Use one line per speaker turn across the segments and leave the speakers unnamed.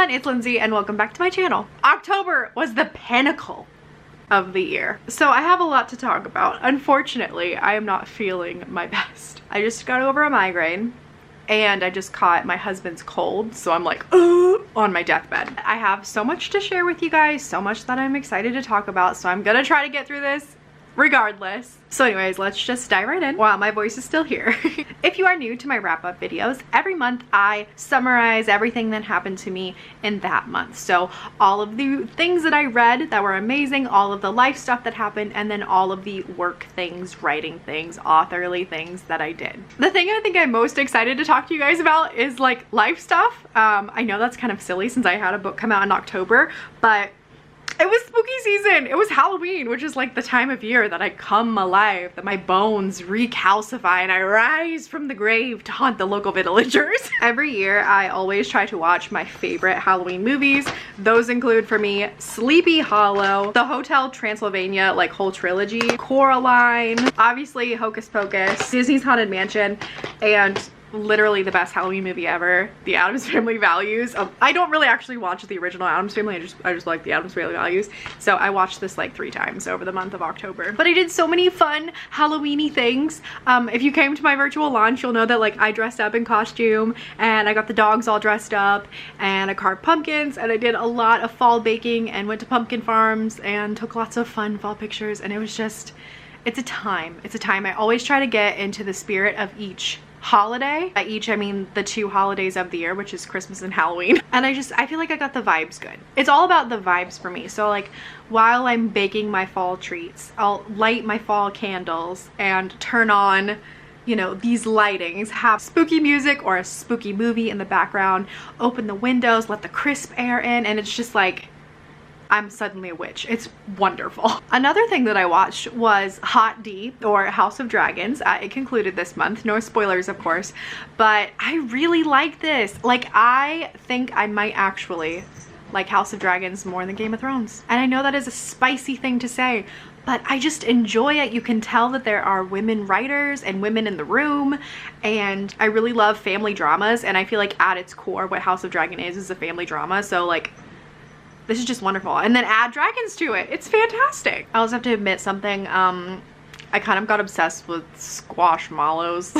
everyone, it's Lindsay and welcome back to my channel. October was the pinnacle of the year. So I have a lot to talk about. Unfortunately, I am not feeling my best. I just got over a migraine and I just caught my husband's cold, so I'm like, on my deathbed. I have so much to share with you guys, so much that I'm excited to talk about, so I'm gonna try to get through this regardless. So anyways, let's just dive right in while my voice is still here. If you are new to my wrap-up videos, every month I summarize everything that happened to me in that month. So all of the things that I read that were amazing, all of the life stuff that happened, and then all of the work things, writing things, authorly things that I did. The thing I think I'm most excited to talk to you guys about is like life stuff. I know that's kind of silly since I had a book come out in October, but it was spooky season. It was Halloween, which is like the time of year that I come alive, that my bones recalcify and I rise from the grave to haunt the local villagers. Every year, I always try to watch my favorite Halloween movies. Those include for me, Sleepy Hollow, the Hotel Transylvania, like whole trilogy, Coraline, obviously Hocus Pocus, Disney's Haunted Mansion, and literally the best Halloween movie ever, The Addams Family Values. I don't really actually watch the original Addams Family, I just like The Addams Family Values. So I watched this like 3 times over the month of October. But I did so many fun Halloween-y things. If you came to my virtual launch, you'll know that like I dressed up in costume and I got the dogs all dressed up and I carved pumpkins and I did a lot of fall baking and went to pumpkin farms and took lots of fun fall pictures, and it was just, it's a time. It's a time. I always try to get into the spirit of each holiday. By each, I mean the 2 holidays of the year, which is Christmas and Halloween. And I feel like I got the vibes good. It's all about the vibes for me. So like while I'm baking my fall treats, I'll light my fall candles and turn on, you know, these lightings, have spooky music or a spooky movie in the background, open the windows, let the crisp air in, and it's just like, I'm suddenly a witch. It's wonderful. Another thing that I watched was Hot D, or House of Dragons. It concluded this month. No spoilers, of course, but I really like this. Like, I think I might actually like House of Dragons more than Game of Thrones. And I know that is a spicy thing to say, but I just enjoy it. You can tell that there are women writers and women in the room, and I really love family dramas, and I feel like at its core what House of Dragon is a family drama. So like, this is just wonderful. And then add dragons to it. It's fantastic. I also have to admit something. I kind of got obsessed with Squishmallows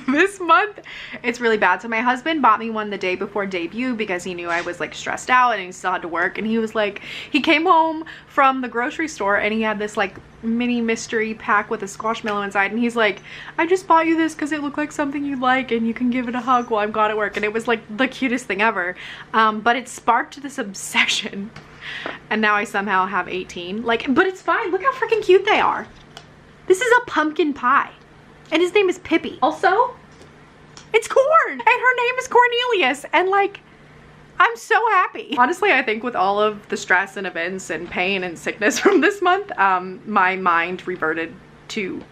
this month. It's really bad. So my husband bought me one the day before debut because he knew I was like stressed out and he still had to work. And he was like, he came home from the grocery store and he had this like mini mystery pack with a Squishmallow inside. And he's like, I just bought you this because it looked like something you'd like and you can give it a hug while I'm gone at work. And it was like the cutest thing ever. But it sparked this obsession. And now I somehow have 18. Like, but it's fine. Look how freaking cute they are. This is a pumpkin pie, and his name is Pippi. Also, it's Corn, and her name is Cornelius, and like, I'm so happy. Honestly, I think with all of the stress and events and pain and sickness from this month, my mind reverted to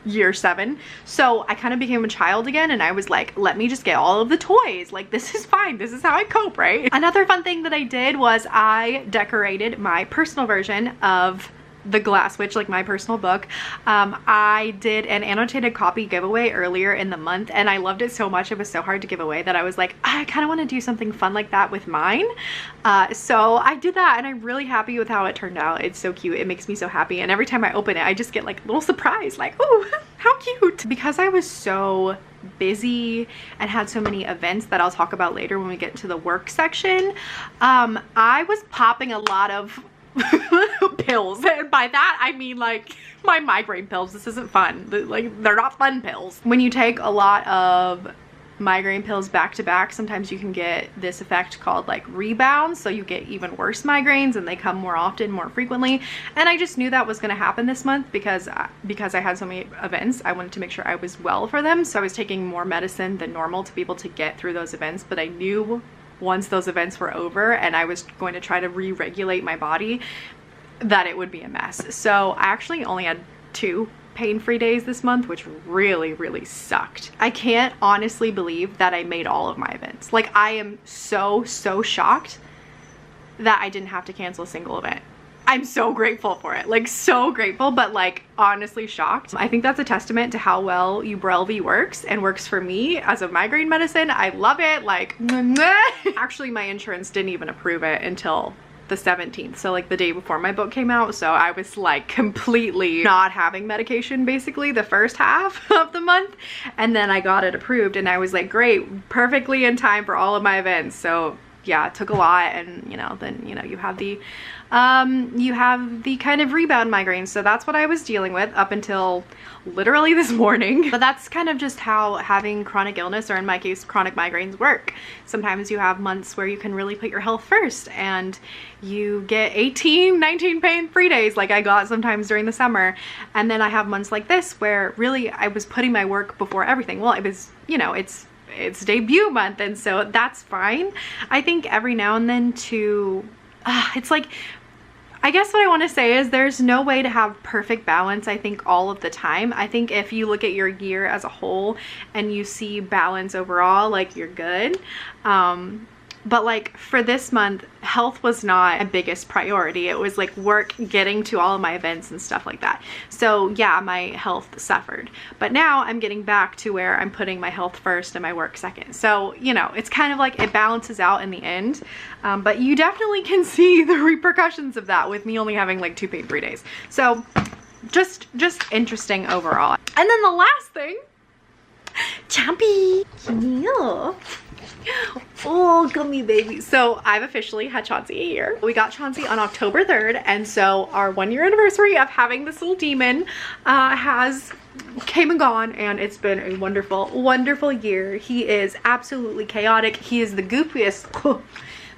year 7. So I kind of became a child again, and I was like, let me just get all of the toys. Like, this is fine. This is how I cope, right? Another fun thing that I did was I decorated my personal version of The Glass Witch, like my personal book. I did an annotated copy giveaway earlier in the month, and I loved it so much. It was so hard to give away that I was like, I kind of want to do something fun like that with mine. So I did that, and I'm really happy with how it turned out. It's so cute. It makes me so happy, and every time I open it, I just get like a little surprise, like, oh, how cute. Because I was so busy and had so many events that I'll talk about later when we get to the work section, I was popping a lot of pills, and by that I mean like my migraine pills. This isn't fun. Like, they're not fun pills. When you take a lot of migraine pills back to back, sometimes you can get this effect called like rebound, so you get even worse migraines and they come more often, more frequently. And I just knew that was going to happen this month because I had so many events. I wanted to make sure I was well for them, so I was taking more medicine than normal to be able to get through those events. But I knew once those events were over and I was going to try to re-regulate my body, that it would be a mess. So I actually only had 2 pain-free days this month, which really sucked. I can't honestly believe that I made all of my events. Like, I am so shocked that I didn't have to cancel a single event. I'm so grateful for it, like so grateful, but like honestly shocked. I think that's a testament to how well Ubrelvy works and works for me as a migraine medicine. I love it, like actually my insurance didn't even approve it until the 17th, so like the day before my book came out, so I was like completely not having medication basically the first half of the month, and then I got it approved and I was like, great, perfectly in time for all of my events. So yeah, it took a lot, and you know, then you know, you have the kind of rebound migraines. So that's what I was dealing with up until literally this morning. But that's kind of just how having chronic illness, or in my case chronic migraines, work. Sometimes you have months where you can really put your health first and you get 18, 19 pain-free days like I got sometimes during the summer, and then I have months like this where really I was putting my work before everything. Well, it was, you know, it's debut month, and so that's fine. I think every now and then to it's like, I guess what I want to say is there's no way to have perfect balance, I think, all of the time. I think if you look at your year as a whole and you see balance overall, like you're good. But like for this month, health was not a biggest priority. It was like work, getting to all of my events and stuff like that. So yeah, my health suffered. But now I'm getting back to where I'm putting my health first and my work second. So, you know, it's kind of like it balances out in the end. But you definitely can see the repercussions of that with me only having like 2 pain-free days. So just interesting overall. And then the last thing, Champy. Yeah. Oh, gummy baby. So I've officially had Chauncey a year. We got Chauncey on October 3rd, and so our 1-year anniversary of having this little demon has came and gone, and it's been a wonderful, wonderful year. He is absolutely chaotic. He is the goofiest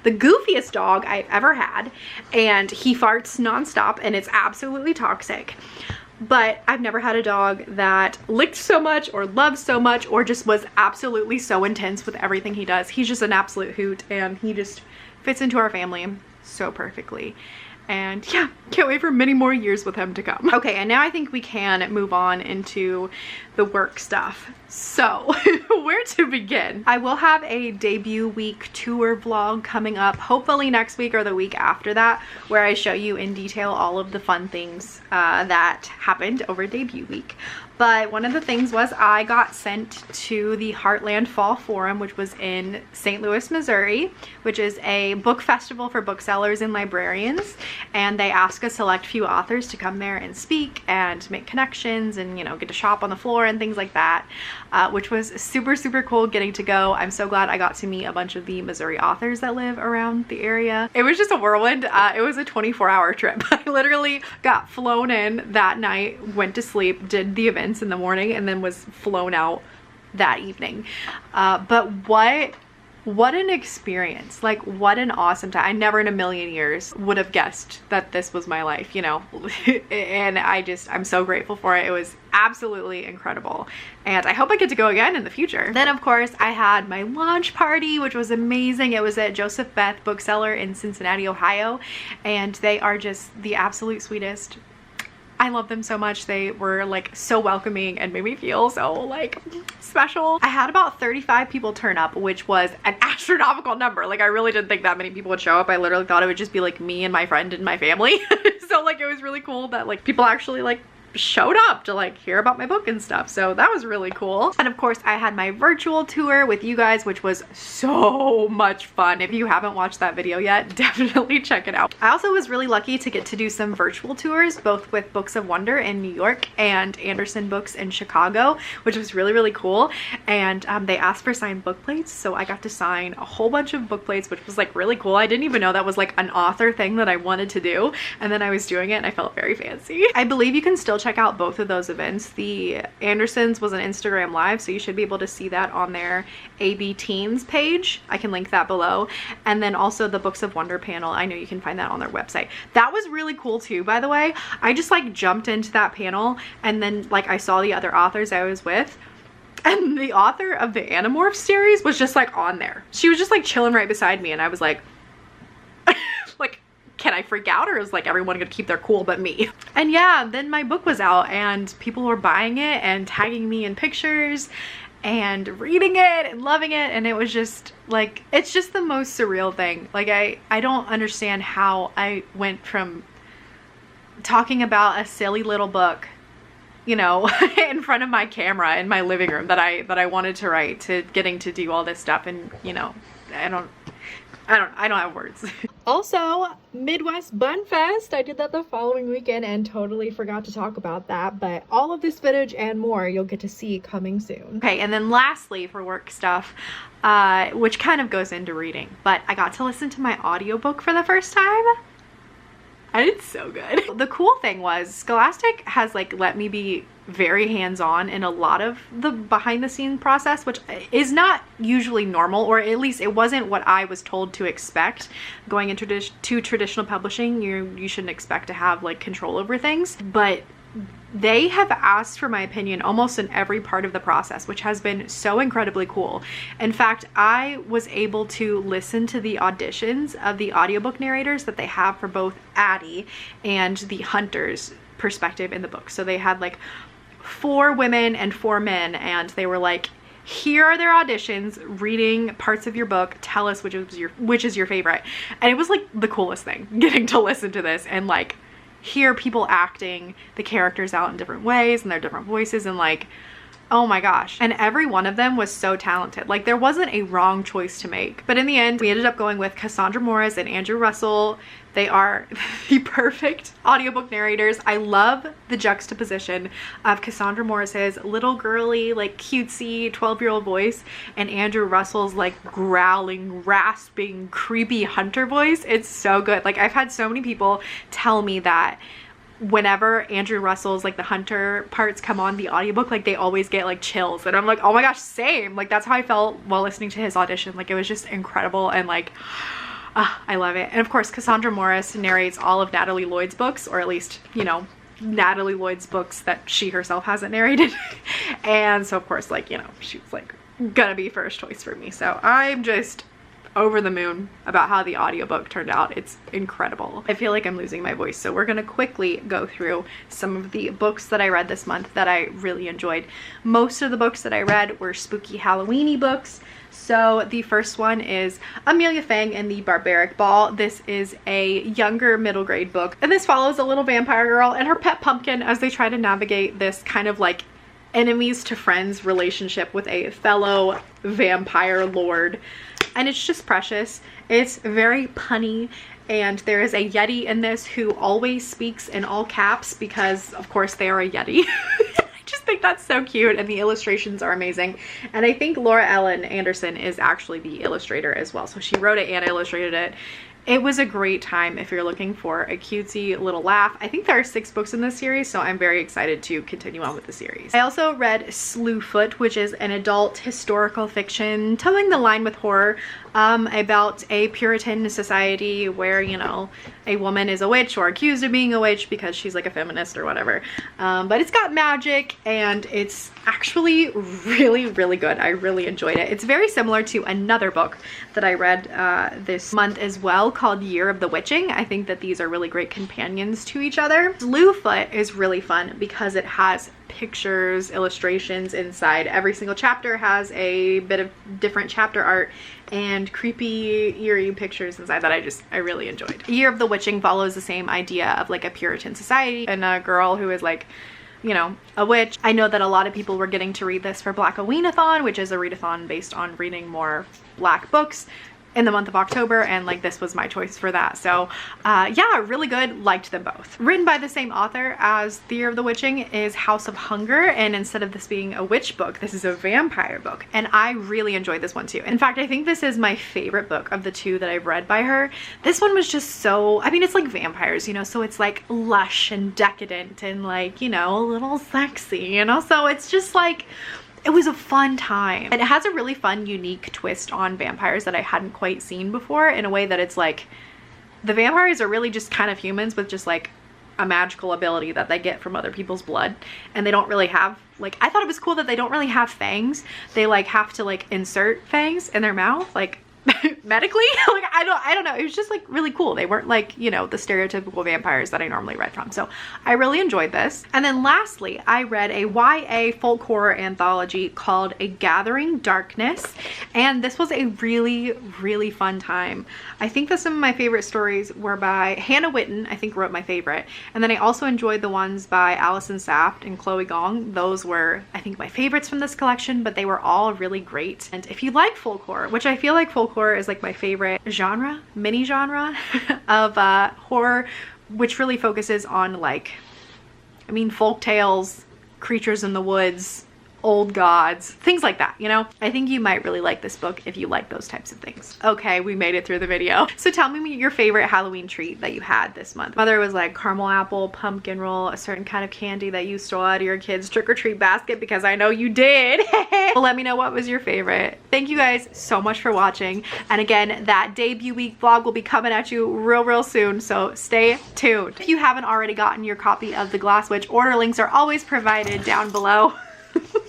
the goofiest dog I've ever had, and he farts nonstop, and it's absolutely toxic. But I've never had a dog that licked so much or loved so much or just was absolutely so intense with everything he does. He's just an absolute hoot, and he just fits into our family so perfectly. And yeah, can't wait for many more years with him to come. Okay, and now I think we can move on into the work stuff. So where to begin? I will have a debut week tour vlog coming up, hopefully next week or the week after that, where I show you in detail all of the fun things that happened over debut week. But one of the things was I got sent to the Heartland Fall Forum, which was in St. Louis, Missouri, which is a book festival for booksellers and librarians. And they ask a select few authors to come there and speak and make connections and, you know, get to shop on the floor and things like that, which was super, super cool getting to go. I'm so glad I got to meet a bunch of the Missouri authors that live around the area. It was just a whirlwind. It was a 24-hour trip. I literally got flown in that night, went to sleep, did the event in the morning, and then was flown out that evening. But what an experience. Like, what an awesome time. I never in a million years would have guessed that this was my life, you know. And I'm so grateful for it. It was absolutely incredible, and I hope I get to go again in the future. Then of course I had my launch party, which was amazing. It was at Joseph Beth Bookseller in Cincinnati, Ohio, and they are just the absolute sweetest. I love them so much. They were like so welcoming and made me feel so like special. I had about 35 people turn up, which was an astronomical number. Like, I really didn't think that many people would show up. I literally thought it would just be like me and my friend and my family. So like, it was really cool that like people actually like showed up to like hear about my book and stuff. So that was really cool. And of course I had my virtual tour with you guys, which was so much fun. If you haven't watched that video yet, definitely check it out. I also was really lucky to get to do some virtual tours, both with Books of Wonder in New York and Anderson Books in Chicago, which was really, really cool. And they asked for signed book plates, so I got to sign a whole bunch of book plates, which was like really cool. I didn't even know that was like an author thing that I wanted to do, and then I was doing it and I felt very fancy. I believe you can still check out both of those events. The Andersons was an Instagram live, so you should be able to see that on their AB Teens page. I can link that below. And then also the Books of Wonder panel, I know you can find that on their website. That was really cool too, by the way. I just like jumped into that panel, and then like I saw the other authors I was with, and the author of the Animorph series was just like on there. She was just like chilling right beside me, and I was like like, can I freak out, or is like everyone gonna keep their cool but me? And yeah, then my book was out and people were buying it and tagging me in pictures and reading it and loving it, and it was just like, it's just the most surreal thing. Like, I don't understand how I went from talking about a silly little book, you know, in front of my camera in my living room that I wanted to write, to getting to do all this stuff. And, you know, I don't have words. Also, Midwest Bun Fest. I did that the following weekend and totally forgot to talk about that, but all of this footage and more you'll get to see coming soon. Okay, and then lastly for work stuff, which kind of goes into reading, but I got to listen to my audiobook for the first time. And it's so good. The cool thing was Scholastic has like let me be very hands-on in a lot of the behind the scenes process, which is not usually normal, or at least it wasn't what I was told to expect. Going into traditional publishing, you shouldn't expect to have like control over things, but they have asked for my opinion almost in every part of the process, which has been so incredibly cool. In fact, I was able to listen to the auditions of the audiobook narrators that they have for both Addie and the Hunter's perspective in the book. So they had like 4 women and 4 men, and they were like, here are their auditions reading parts of your book, tell us which is your favorite. And it was like the coolest thing, getting to listen to this and like hear people acting the characters out in different ways and their different voices, and like, oh my gosh. And every one of them was so talented. Like there wasn't a wrong choice to make. But in the end, we ended up going with Cassandra Morris and Andrew Russell. They are the perfect audiobook narrators. I love the juxtaposition of Cassandra Morris's little girly, like cutesy 12-year-old voice and Andrew Russell's like growling, rasping, creepy hunter voice. It's so good. Like I've had so many people tell me that whenever Andrew Russell's like the hunter parts come on the audiobook, like they always get like chills, and I'm like, oh my gosh, same. Like that's how I felt while listening to his audition. Like it was just incredible, and like I love it. And of course Cassandra Morris narrates all of Natalie Lloyd's books, or at least, you know, Natalie Lloyd's books that she herself hasn't narrated. And so of course, like, you know, she was like gonna be first choice for me. So I'm just over the moon about how the audiobook turned out. It's incredible. I feel like I'm losing my voice, so we're gonna quickly go through some of the books that I read this month that I really enjoyed. Most of the books that I read were spooky Halloweeny books. So the first one is Amelia Fang and the Barbaric Ball. This is a younger middle grade book, and this follows a little vampire girl and her pet pumpkin as they try to navigate this kind of like enemies to friends relationship with a fellow vampire lord. And it's just precious. It's very punny, and there is a Yeti in this who always speaks in all caps because of course they are a Yeti. I just think that's so cute, and the illustrations are amazing. And I think Laura Ellen Anderson is actually the illustrator as well, so she wrote it and illustrated it. It was a great time if you're looking for a cutesy little laugh. I think there are 6 books in this series, so I'm very excited to continue on with the series. I also read Slewfoot, which is an adult historical fiction towing the line with horror, about a Puritan society where, you know, a woman is a witch or accused of being a witch because she's like a feminist or whatever. But it's got magic, and it's actually really, really good. I really enjoyed it. It's very similar to another book that I read this month as well, called Year of the Witching. I think that these are really great companions to each other. Slewfoot is really fun because it has pictures, illustrations inside. Every single chapter has a bit of different chapter art and creepy, eerie pictures inside that I really enjoyed. Year of the Witching follows the same idea of like a Puritan society and a girl who is like, you know, a witch. I know that a lot of people were getting to read this for Black-A-Ween-a-thon, which is a readathon based on reading more Black books in the month of October, and like this was my choice for that. So yeah, really good. Liked them both. Written by the same author as The Year of the Witching is House of Hunger, and instead of this being a witch book, this is a vampire book, and I really enjoyed this one too. In fact, I think this is my favorite book of the 2 that I've read by her. This one was just so, I mean, it's like vampires, you know, so it's like lush and decadent and like, you know, a little sexy, you know, so it's just like, it was a fun time. And it has a really fun, unique twist on vampires that I hadn't quite seen before, in a way that it's like, the vampires are really just kind of humans with just like a magical ability that they get from other people's blood, and they don't really have, like, I thought it was cool that they don't really have fangs. They like have to like insert fangs in their mouth, like medically. Like, I don't know. It was just like really cool. They weren't like, you know, the stereotypical vampires that I normally read from. So I really enjoyed this. And then lastly, I read a YA folk horror anthology called A Gathering Darkness. And this was a really, really fun time. I think that some of my favorite stories were by Hannah Witten, I think wrote my favorite. And then I also enjoyed the ones by Allison Saft and Chloe Gong. Those were, I think, my favorites from this collection, but they were all really great. And if you like folk horror, which I feel like folk horror is like my favorite genre, mini genre of horror, which really focuses on like, I mean, folk tales, creatures in the woods, old gods, things like that, you know? I think you might really like this book if you like those types of things. Okay, we made it through the video. So tell me your favorite Halloween treat that you had this month. Whether it was like caramel apple, pumpkin roll, a certain kind of candy that you stole out of your kids' trick-or-treat basket, because I know you did. Well, let me know what was your favorite. Thank you guys so much for watching. And again, that debut week vlog will be coming at you real soon, so stay tuned. If you haven't already gotten your copy of The Glass Witch, order links are always provided down below.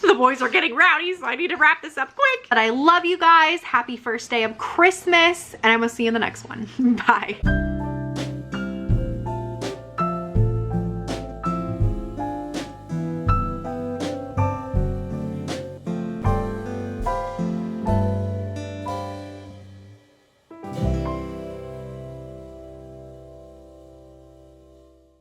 The boys are getting rowdy, so I need to wrap this up quick. But I love you guys. Happy first day of Christmas, and I will see you in the next one. Bye.